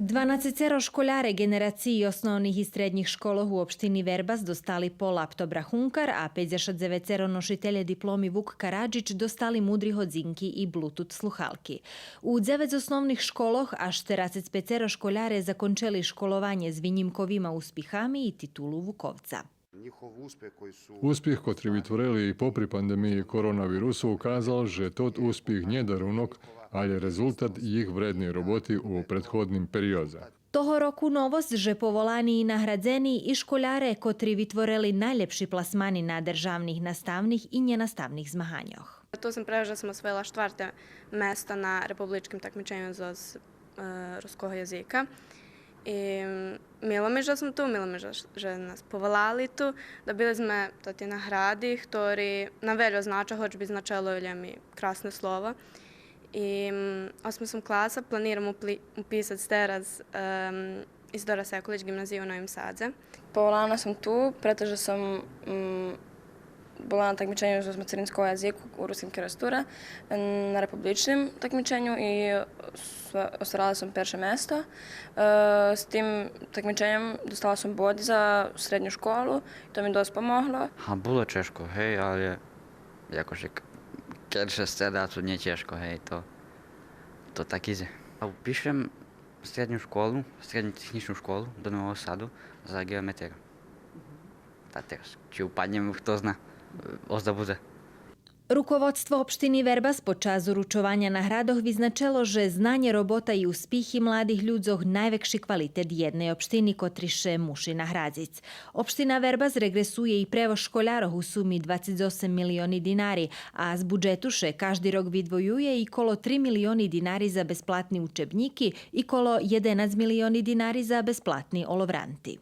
12 školjare generaciji osnovnih i srednjih školov u opštini Verbas dostali po laptop Hunkar, a 59 nošitelje diplomi Vuk Karadžić dostali mudrih hodzinki i Bluetooth sluhalki. U 9 osnovnih školoh až 45 školjare zakončili školovanje z výnimkovima uspihami i titulu Vukovca. Uspjeh, kotri vytvorili i popri pandemiji koronavirusu, ukázal, že tot úspіх nie darunok, ale rezultat jich vrednej roboty u prethodnim perioza. Toho roku novost, že povolani i nahradzeni i školjare, kotri vytvorili najlepši plasmani na državnih nastavnih i njenastavnih zmahanjoh. Tu sam prva, že sam osvojila 4. mesto na republičkim takmičenju z ruskog jezika. I milo mi, že sam tu, milo mi, že nas povolali tu. Dobili sme toti nagradi, ktorі нам veľa znača, hoć bi značilo mi krasne slovo. I 8. klasa planiram upisati teraz Isidora Sekulić gimnaziju u Novim Sadze. Povolana sam tu, pretože sam bila na takmičenju z materinskog jezika u ruskim kirastura, na republičnim takmičenju i ostvarala sam perše mesto. S tim takmičenjem dostala sam bod za srednju školu i to mi dosta pomoglo. Було тяжко, гей, але якось як перша сцена, то не тяжко, гей, то так ізе. Пишем средню школу, средньотехнічну школу до Нового Саду за геометрію. Та teraz, či upadnem, kto zna, ozda bude. Rukovodstvo opštini Verbas počas uručovanja nahradoh vyznačilo, že znanje robota i uspihi mladih ľudzoh najvekši kvalitet jednej opštini kotriše muši nahradzic. Opština Verbas regresuje i prevoz školjaroh u sumi 28 milioni dinari, a z budžetuše každi rok vidvojuje i kolo 3 milioni dinari za besplatni učebniki i kolo 11 milioni dinari za besplatni olovranti.